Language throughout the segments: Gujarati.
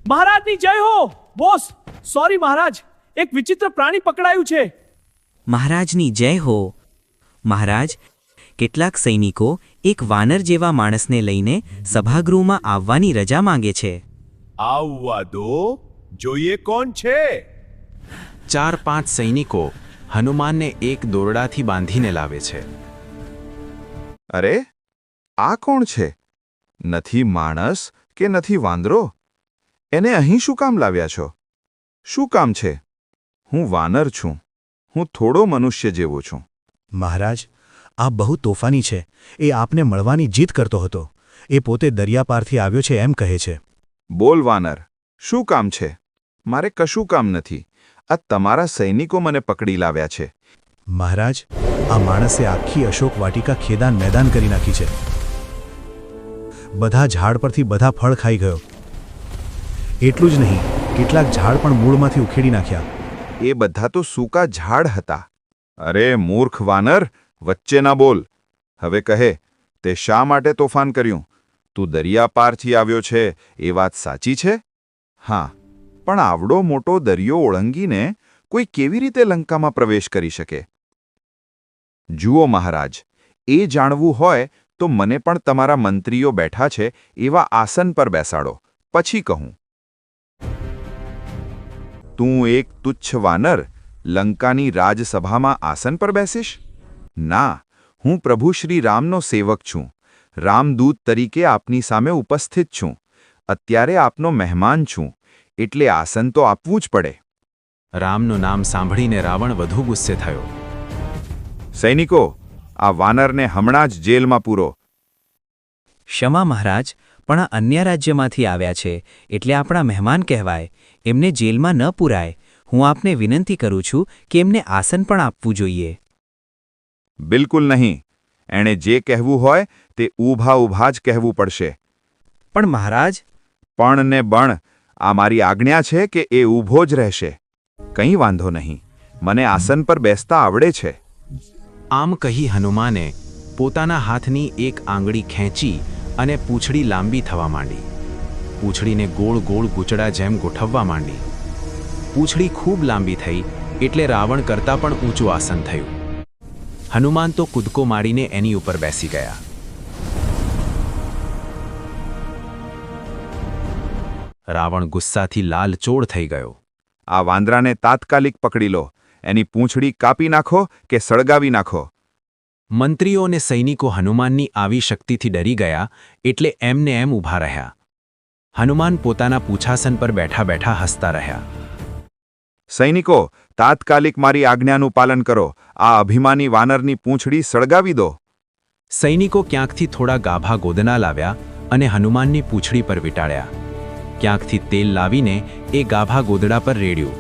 મહારાજની જય હો. બોસ, સોરી મહારાજ, એક વિચિત્ર પ્રાણી પકડાયું છે. મહારાજની જય હો. મહારાજ, કેટલાક સૈનિકો એક વાનર જેવા માણસને લઈને સભાગૃહમાં આવવાની રજા માંગે છે. આવવા દો, જોઈએ કોણ છે. 4-5 સૈનિકો હનુમાનને એક દોરડાથી બાંધીને લાવે છે. અરે, આ કોણ છે? નથી માણસ કે નથી વાંદરો? એને અહીં શું કામ લાવ્યા છો? શું કામ છે? હું વાનર છું. હું થોડો મનુષ્ય જેવો છું. મહારાજ, આ બહુ તોફાની છે. એ આપને મળવાની જીદ કરતો હતો. એ પોતે દરિયાપારથી આવ્યો છે એમ કહે છે. બોલ વાનર, શું કામ છે? મારે કશું કામ નથી. આ તમારા સૈનિકો મને પકડી લાવ્યા છે. મહારાજ, આ માણસે આખી અશોક વાટિકા ખેદાન મેદાન કરી નાખી છે. બધા ઝાડ પરથી બધા ફળ ખાઈ ગયો. એટલું જ નહીં, કેટલાક ઝાડ પણ મૂળમાંથી ઉખેડી નાખ્યા. એ બધા તો સૂકા ઝાડ હતા. અરે મૂર્ખ વાનર, વચ્ચે ના બોલ. હવે કહે, તે શા માટે તોફાન કર્યું? તું દરિયા પારથી આવ્યો છે એ વાત સાચી છે? હા, પણ આવડો મોટો દરિયો ઓળંગીને કોઈ કેવી રીતે લંકામાં પ્રવેશ કરી શકે? જુઓ મહારાજ, એ જાણવું હોય તો મને પણ તમારા મંત્રીઓ બેઠા છે એવા આસન પર બેસાડો, પછી કહું. તું એક તુચ્છ વાનર લંકાની રાજસભામાં આસન પર બેસીશ? ના, હું પ્રભુ શ્રી રામનો સેવક છું. રામદૂત તરીકે આપની સામે ઉપસ્થિત છું. અત્યારે આપનો મહેમાન છું, એટલે આસન તો આપવું જ પડે. રામનું નામ સાંભળીને રાવણ વધુ ગુસ્સે થયો. સૈનિકો, આ વાનરને હમણાં જ જેલમાં પૂરો. ક્ષમા મહારાજ, પણ આ અન્ય રાજ્યમાંથી આવ્યા છે એટલે આપણા મહેમાન કહેવાય. એમને જેલમાં ન પૂરાય. હું આપને વિનંતી કરું છું કે એમને આસન પણ આપવું જોઈએ. બિલકુલ નહીં. એણે જે કહેવું હોય તે ઊભા જ કહેવું પડશે. પણ મહારાજ, પણ ને બણ, આ મારી આજ્ઞા છે કે એ ઊભો જ રહેશે. કંઈ વાંધો નહીં, મને આસન પર બેસતા આવડે છે. આમ કહી હનુમાને પોતાના હાથની એક આંગળી ખેંચી અને પૂંછડી લાંબી થવા માંડી. પૂંછડીને ગોળ ગોળ ગૂંચડા જેમ ગોઠવવા માંડી. પૂંછડી ખૂબ લાંબી થઈ એટલે રાવણ કરતાં પણ ઊંચું આસન થયું. હનુમાન તો કૂદકો મારીને એની ઉપર બેસી ગયા. રાવણ ગુસ્સાથી લાલચોળ થઈ ગયો. આ વાંદરાને તાત્કાલિક પકડી લો. એની પૂંછડી કાપી નાખો કે સળગાવી નાખો. મંત્રીઓ અને સૈનિકો હનુમાનની આવી શક્તિથી ડરી ગયા એટલે એમને એમ ઊભા રહ્યા. હનુમાન પોતાના પૂછાસન પર બેઠા બેઠા હસતા રહ્યા. સૈનિકો, તાત્કાલિક મારી આજ્ઞાનું પાલન કરો. આ અભિમાની વાનરની પૂંછડી સળગાવી દો. સૈનિકો ક્યાંકથી થોડા ગાભા ગોદના લાવ્યા અને હનુમાનની પૂંછડી પર વીંટાળ્યા. ક્યાંકથી તેલ લાવીને એ ગાભા ગોદડા પર રેડ્યું.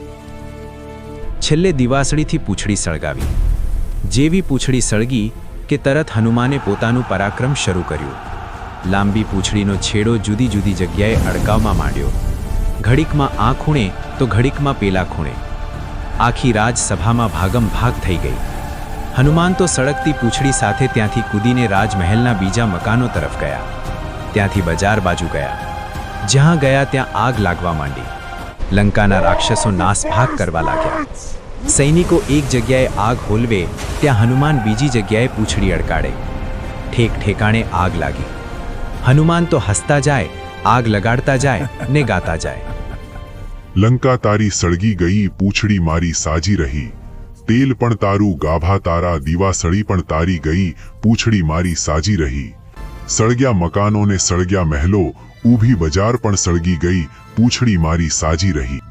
છેલ્લે દિવાસળીથી પૂંછડી સળગાવી. જેવી પૂંછડી સળગી કે તરત હનુમાને પોતાનું પરાક્રમ શરૂ કર્યું. લાંબી પૂંછડીનો છેડો જુદી જુદી જગ્યાએ અડકાવવા માંડ્યો. ઘડીકમાં આ ખૂણે તો ઘડીકમાં પેલા ખૂણે. આખી રાજસભામાં ભાગમ ભાગ થઈ ગઈ. હનુમાન તો સળગતી પૂંછડી સાથે ત્યાંથી કૂદીને રાજમહેલના બીજા મકાનો તરફ ગયા. ત્યાંથી બજાર બાજુ ગયા. જ્યાં ગયા ત્યાં આગ લાગવા માંડી. લંકાના રાક્ષસો નાસભાગ કરવા લાગ્યા. સૈનિકો એક જગ્યાએ આગ હોલવે ત્યાં હનુમાન બીજી જગ્યાએ પૂંછડી અડકાડે. ઠેક ઠેકાણે આગ લાગી. હનુમાન તો હસતા જાય, આગ લગાડતા જાય ને ગાતા જાય. લંકા તારી સળગી ગઈ, પૂંછડી મારી સાજી રહી. તેલ પણ તારું, ગાભા તારા, દીવાસળી પણ તારી ગઈ, પૂંછડી મારી સાજી રહી. સળગ્યા મકાનો ને સળગ્યા મહેલો, ઊભી બજાર પણ સળગી ગઈ, પૂંછડી મારી સાજી રહી.